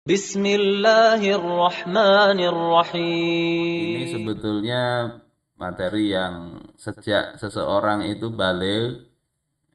Ini Bismillahirrahmanirrahim. sebetulnya materi yang sejak seseorang itu balik,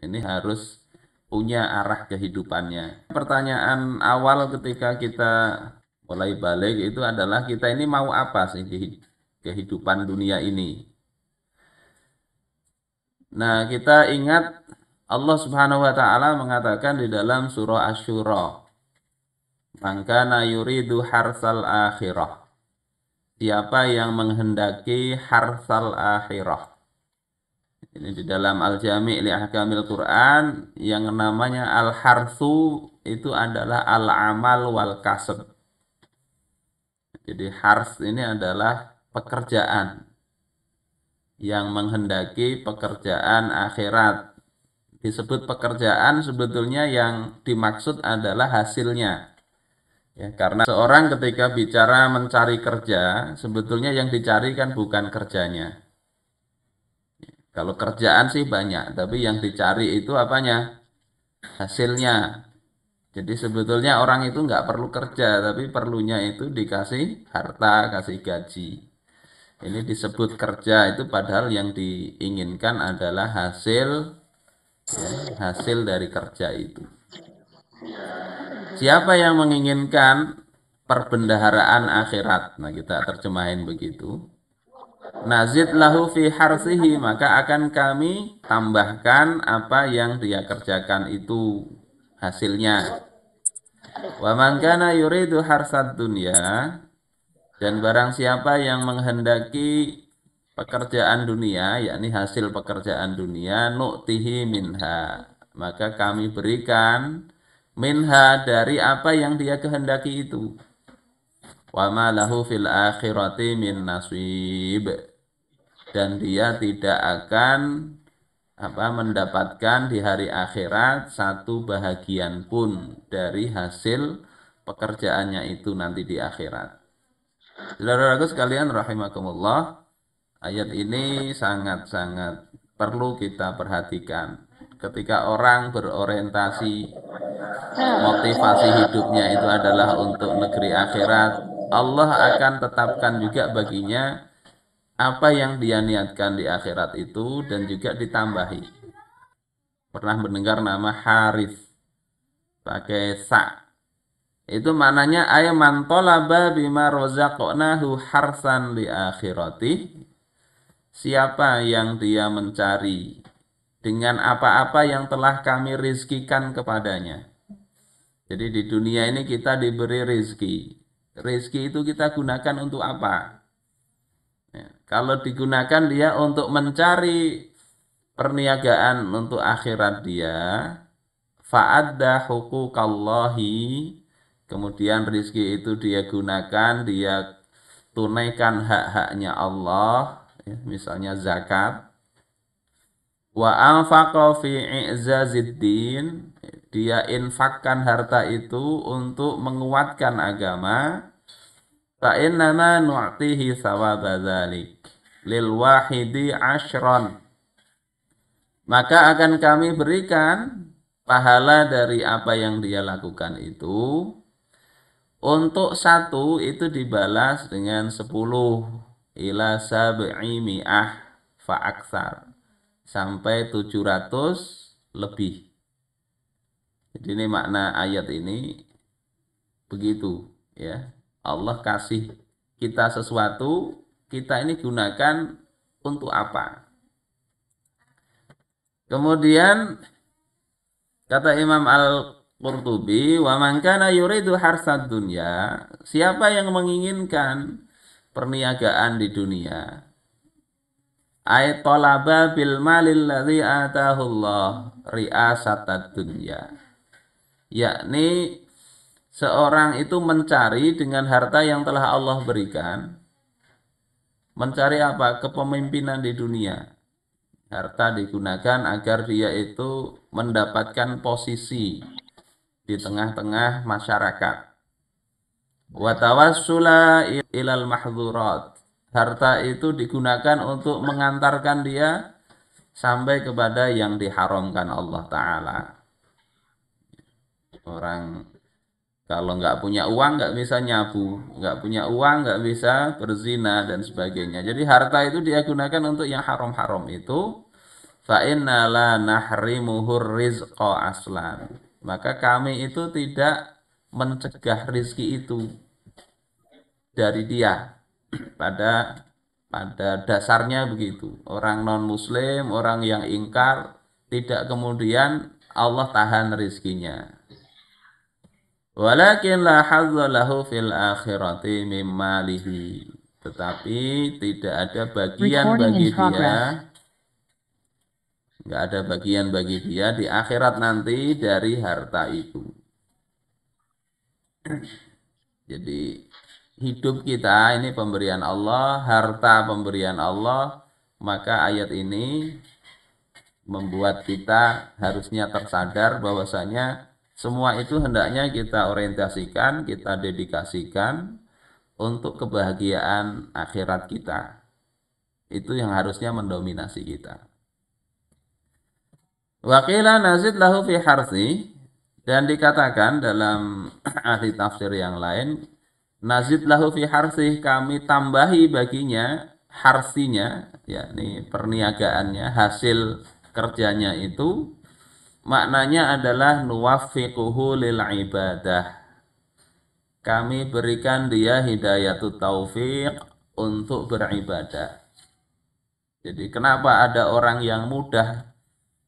ini harus punya arah kehidupannya. Pertanyaan awal ketika kita mulai balik itu adalah kita ini mau apa sih di kehidupan dunia ini. Nah, kita ingat Allah Subhanahu wa taala mengatakan di dalam surah Asy-Syura, "Man kana yuridu harsal akhirah." Siapa yang menghendaki harsal akhirah. Ini di dalam Al-Jami' li Ahkamil Quran yang namanya al-harsu itu adalah al-amal wal kasb. Jadi hars ini adalah pekerjaan yang menghendaki pekerjaan akhirat. Disebut pekerjaan sebetulnya yang dimaksud adalah hasilnya. Ya, karena seorang ketika bicara mencari kerja, sebetulnya yang dicari kan bukan kerjanya. Kalau kerjaan sih banyak, tapi yang dicari itu apanya? Hasilnya. Jadi sebetulnya orang itu nggak perlu kerja, tapi perlunya itu dikasih harta, kasih gaji. Ini disebut kerja itu padahal yang diinginkan adalah hasil, ya, hasil dari kerja itu. Siapa yang menginginkan perbendaharaan akhirat? Nah, kita terjemahin begitu. Nazid lahu fi harsihi, maka akan kami tambahkan apa yang dia kerjakan itu hasilnya. Wa man kana yuridu harsad dunya, dan barang siapa yang menghendaki pekerjaan dunia, yakni hasil pekerjaan dunia, nu'tihi minha, maka kami berikan minha dari apa yang dia kehendaki itu. Wa ma lahu fil akhirati min nasib, dan dia tidak akan mendapatkan di hari akhirat satu bahagian pun dari hasil pekerjaannya itu nanti di akhirat. Saudara-saudaraku sekalian rahimakumullah, ayat ini sangat-sangat perlu kita perhatikan. Ketika orang berorientasi motivasi hidupnya itu adalah untuk negeri akhirat, Allah akan tetapkan juga baginya apa yang dia niatkan di akhirat itu dan juga ditambahi. Pernah mendengar nama Harith pakai sa? Itu maknanya man talaba bima rozaqnahu harsan li akhirati. Siapa yang dia mencari dengan apa-apa yang telah kami rizkikan kepadanya. Jadi di dunia ini kita diberi rizki. Rizki itu kita gunakan untuk apa? Ya, kalau digunakan dia untuk mencari perniagaan untuk akhirat dia, fa'adda huquqallahi, kemudian rizki itu dia gunakan, dia tunaikan hak-haknya Allah, ya, misalnya zakat. Wa anfaqa fi i'zaziddin, dia infakkan harta itu untuk menguatkan agama. Fa innama nu'tihi thawaba dzalik lil wahidi asyron, maka akan kami berikan pahala dari apa yang dia lakukan itu. Untuk satu itu dibalas dengan 10 ila sab'i mi'ah fa'aksar, sampai 700 lebih. Jadi ini makna ayat ini begitu, ya. Allah kasih kita sesuatu, kita ini gunakan untuk apa? Kemudian kata Imam Al-Qurtubi, wa man kana yuridu harsad dunya, siapa yang menginginkan perniagaan di dunia, ay talaba bil malil ladzi atahu Allah ri'asatad dunya, yakni seorang itu mencari dengan harta yang telah Allah berikan, mencari apa? Kepemimpinan di dunia. Harta digunakan agar dia itu mendapatkan posisi di tengah-tengah masyarakat. Wa tawassula ilal mahdzurat. Harta itu digunakan untuk mengantarkan dia sampai kepada yang diharamkan Allah Ta'ala. Orang Kalau nggak punya uang nggak bisa nyabu, nggak punya uang nggak bisa berzina dan sebagainya. Jadi harta itu dia gunakan untuk yang haram-haram itu. Fa inna la nahrimuhur rizqa aslan. Maka kami itu tidak mencegah rizki itu dari dia. Pada dasarnya begitu. Orang non muslim, orang yang ingkar, tidak kemudian Allah tahan rizkinya. Walakin la hadza lahu fil akhirati mimmalihi. Tetapi tidak ada bagian bagi dia, nggak ada bagian bagi dia di akhirat nanti dari harta itu. Jadi hidup kita ini pemberian Allah, harta pemberian Allah, maka ayat ini membuat kita harusnya tersadar bahwasanya semua itu hendaknya kita orientasikan, kita dedikasikan untuk kebahagiaan akhirat kita. Itu yang harusnya mendominasi kita. Waqila nazid lahu fi harsi, dan dikatakan dalam ahli tafsir yang lain, nazid lahu fi harsi, kami tambahi baginya harsinya, yakni perniagaannya, hasil kerjanya itu, maknanya adalah nuwaffiquhu lil ibadah. Kami berikan dia hidayatut taufik untuk beribadah. Jadi kenapa ada orang yang mudah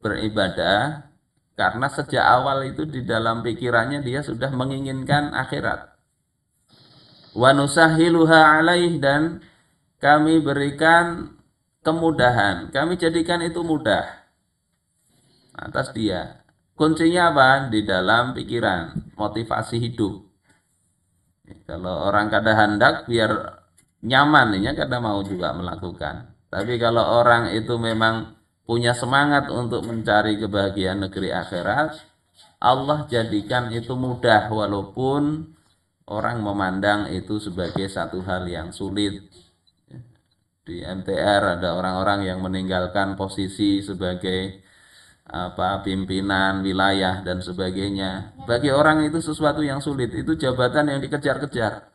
beribadah? Karena sejak awal itu di dalam pikirannya dia sudah menginginkan akhirat. Wa nusahhiluha alaih, dan kami berikan kemudahan. Kami jadikan itu mudah atas dia. Kuncinya apa? Di dalam pikiran, motivasi hidup. Kalau orang kada hendak biar nyaman, ini kada mau juga melakukan. Tapi kalau orang itu memang punya semangat untuk mencari kebahagiaan negeri akhirat, Allah jadikan itu mudah walaupun orang memandang itu sebagai satu hal yang sulit. Di MTR ada orang-orang yang meninggalkan posisi sebagai pimpinan wilayah dan sebagainya. Bagi orang itu sesuatu yang sulit, itu jabatan yang dikejar-kejar.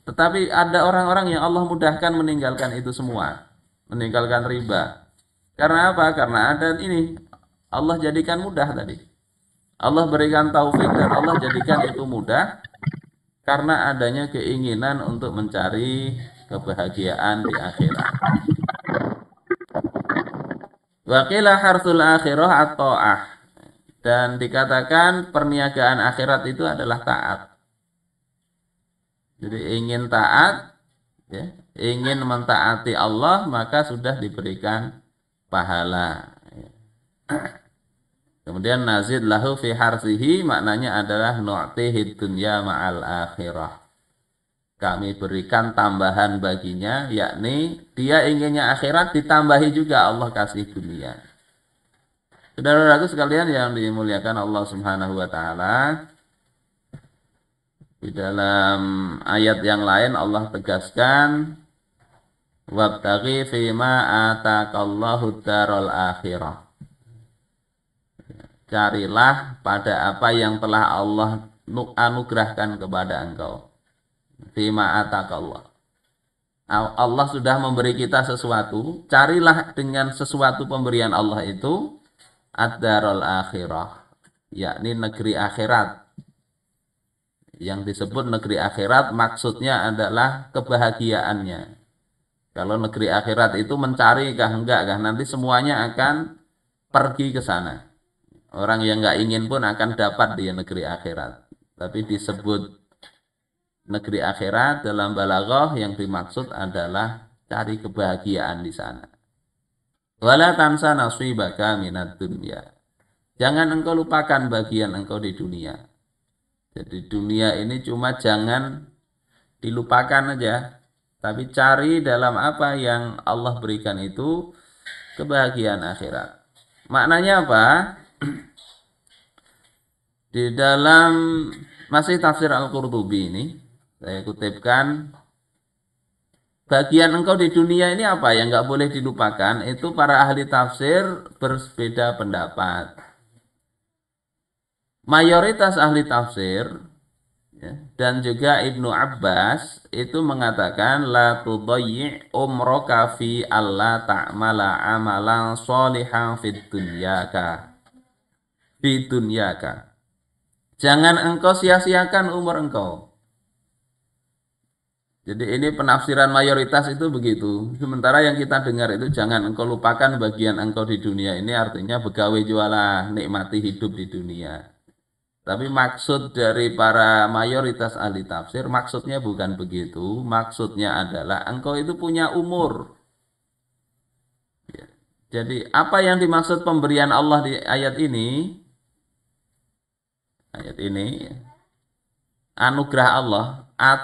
Tetapi ada orang-orang yang Allah mudahkan meninggalkan itu semua, meninggalkan riba. Karena apa? Karena ada ini, Allah jadikan mudah tadi. Allah berikan taufik dan Allah jadikan itu mudah karena adanya keinginan untuk mencari kebahagiaan di akhirat. Waqilah harsul akhirah at-ta'ah, dan dikatakan perniagaan akhirat itu adalah taat. Jadi ingin taat, ya, ingin mentaati Allah, maka sudah diberikan pahala. Kemudian nazid lahu fi harsihi, maknanya adalah nu'tihi dunya ma'al akhirah. Kami berikan tambahan baginya, yakni dia inginnya akhirat, ditambahi juga Allah kasih dunia. Saudara-saudaraku sekalian yang dimuliakan Allah Subhanahu wa taala, di dalam ayat yang lain Allah tegaskan, wabtaghi fima ataqallahu daral akhirah. Carilah pada apa yang telah Allah anugerahkan kepada engkau. Fima ataqallah. Allah sudah memberi kita sesuatu, carilah dengan sesuatu pemberian Allah itu ad-darul akhirah, yakni negeri akhirat. Yang disebut negeri akhirat maksudnya adalah kebahagiaannya. Kalau negeri akhirat itu mencari kah enggak kah, nanti semuanya akan pergi ke sana. Orang yang enggak ingin pun akan dapat di negeri akhirat. Tapi disebut negeri akhirat dalam balaghah yang dimaksud adalah cari kebahagiaan di sana. Wala tansa nasibaka minad dunya. Jangan engkau lupakan bagian engkau di dunia. Jadi dunia ini cuma jangan dilupakan aja, tapi cari dalam apa yang Allah berikan itu kebahagiaan akhirat. Maknanya apa? Di dalam masih tafsir Al-Qurtubi ini, saya kutipkan, bagian engkau di dunia ini apa yang nggak boleh dilupakan, itu para ahli tafsir berbeda pendapat. Mayoritas ahli tafsir Ya. Dan juga Ibnu Abbas itu mengatakan la tudayyi umraka fi alla ta'mala amalan sholihan fid dunyaka. Jangan engkau sia-siakan umur engkau. Jadi ini penafsiran mayoritas itu begitu. Sementara yang kita dengar itu jangan engkau lupakan bagian engkau di dunia ini, artinya begawe jualah, nikmati hidup di dunia. Tapi maksud dari para mayoritas ahli tafsir, maksudnya bukan begitu. Maksudnya adalah engkau itu punya umur. Ya. Jadi apa yang dimaksud pemberian Allah di ayat ini? Ayat ini, anugerah Allah,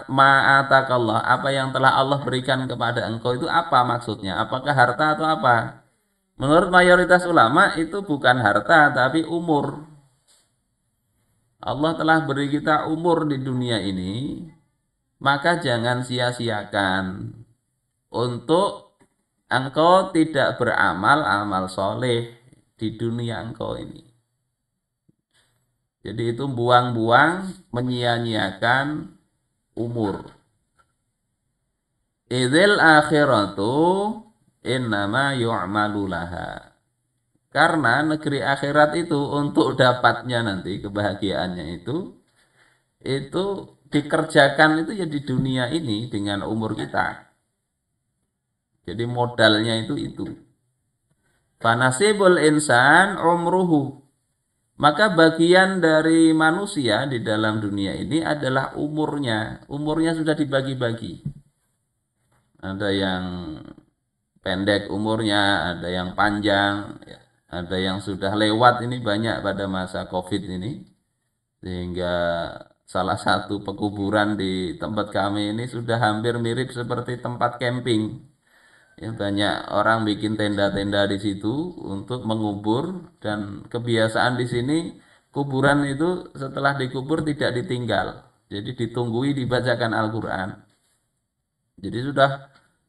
ma'atakallah, apa yang telah Allah berikan kepada engkau itu apa maksudnya? Apakah harta atau apa? Menurut mayoritas ulama itu bukan harta tapi umur. Allah telah beri kita umur di dunia ini, maka jangan sia-siakan untuk engkau tidak beramal amal soleh di dunia engkau ini. Jadi itu buang-buang, menyia-nyiakan umur. Idzil akhiratu innama yu'malu laha. Karena negeri akhirat itu untuk dapatnya nanti kebahagiaannya itu dikerjakan itu ya di dunia ini dengan umur kita. Jadi modalnya itu. Fanasibul insan umruhu. Maka bagian dari manusia di dalam dunia ini adalah umurnya. Umurnya sudah dibagi-bagi. Ada yang pendek umurnya, ada yang panjang, ada yang sudah lewat, ini banyak pada masa COVID ini. Sehingga salah satu pekuburan di tempat kami ini sudah hampir mirip seperti tempat camping. Ya, banyak orang bikin tenda-tenda di situ untuk mengubur, dan kebiasaan di sini kuburan itu setelah dikubur tidak ditinggal. Jadi ditunggui dibacakan Al-Qur'an. Jadi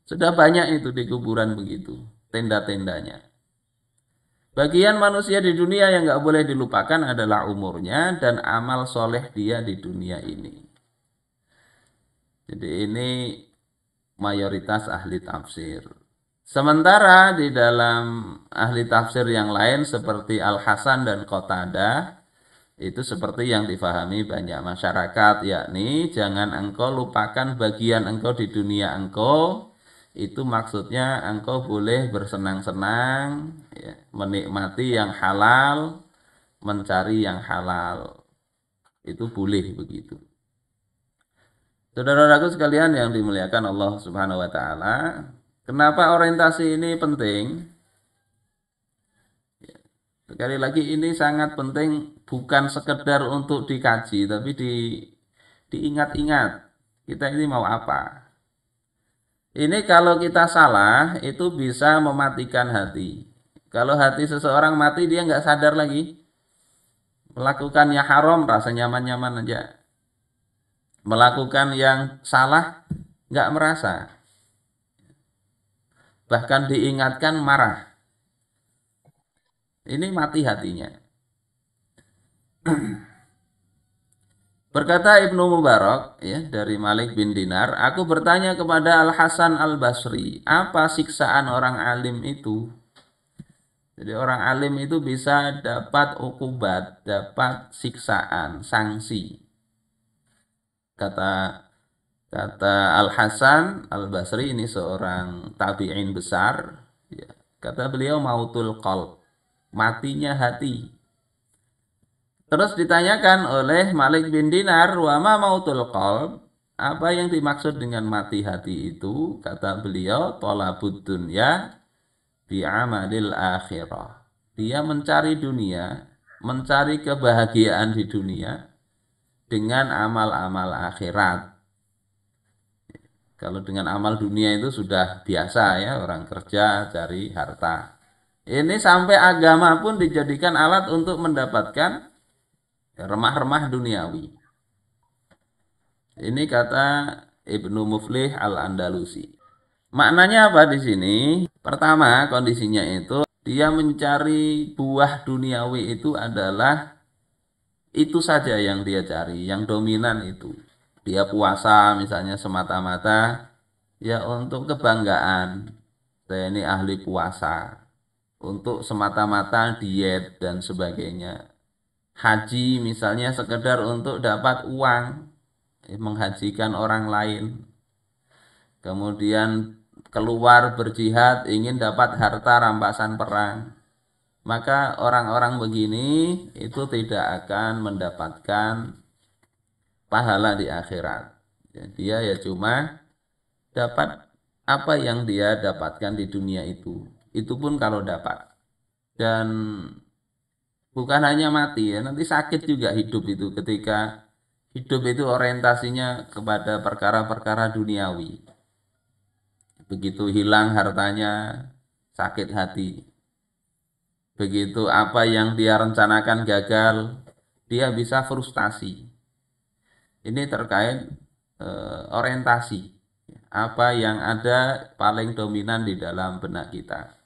sudah banyak itu di kuburan begitu, tenda-tendanya. Bagian manusia di dunia yang nggak boleh dilupakan adalah umurnya dan amal soleh dia di dunia ini. Jadi ini mayoritas ahli tafsir. Sementara di dalam ahli tafsir yang lain seperti Al-Hasan dan Qatadah, itu seperti yang difahami banyak masyarakat, yakni jangan engkau lupakan bagian engkau di dunia engkau. Itu maksudnya engkau boleh bersenang-senang, ya, menikmati yang halal, mencari yang halal. Itu boleh begitu. Saudara-saudaraku sekalian yang dimuliakan Allah Subhanahu wa taala, kenapa orientasi ini penting? Sekali lagi ini sangat penting, bukan sekedar untuk dikaji, tapi diingat-ingat. Kita ini mau apa? Ini kalau kita salah, itu bisa mematikan hati. Kalau hati seseorang mati, dia nggak sadar lagi. Melakukan yang haram, rasa nyaman-nyaman aja. Melakukan yang salah, nggak merasa. Bahkan diingatkan marah. Ini mati hatinya. Berkata Ibnu Mubarak, ya, dari Malik bin Dinar, aku bertanya kepada Al-Hasan Al-Basri, apa siksaan orang alim itu? Jadi orang alim itu bisa dapat ukubat, dapat siksaan, sanksi. Kata Al-Hasan Al-Basri, ini seorang tabi'in besar, ya. Kata beliau mautul qalb, matinya hati. Terus ditanyakan oleh Malik bin Dinar, wa ma mautul qalb, apa yang dimaksud dengan mati hati itu? Kata beliau, thalabud dunya bi'amalil akhirah. Dia mencari dunia, mencari kebahagiaan di dunia dengan amal-amal akhirat. Kalau dengan amal dunia itu sudah biasa, ya, orang kerja cari harta. Ini sampai agama pun dijadikan alat untuk mendapatkan remah-remah duniawi. Ini kata Ibnu Muflih Al-Andalusi. Maknanya apa di sini? Pertama, kondisinya itu dia mencari buah duniawi itu adalah Itu saja yang dia cari, yang dominan itu. Dia puasa misalnya semata-mata ya untuk kebanggaan. Saya ini ahli puasa. Untuk semata-mata diet dan sebagainya. Haji misalnya sekedar untuk dapat uang, menghajikan orang lain. Kemudian keluar berjihad ingin dapat harta rampasan perang. Maka orang-orang begini itu tidak akan mendapatkan pahala di akhirat. Ya, dia ya cuma dapat apa yang dia dapatkan di dunia itu. Itu pun kalau dapat. Dan bukan hanya mati ya, nanti sakit juga hidup itu ketika hidup itu orientasinya kepada perkara-perkara duniawi. Begitu hilang hartanya, sakit hati. Begitu apa yang dia rencanakan gagal, dia bisa frustasi. Ini terkait orientasi. Apa yang ada paling dominan di dalam benak kita.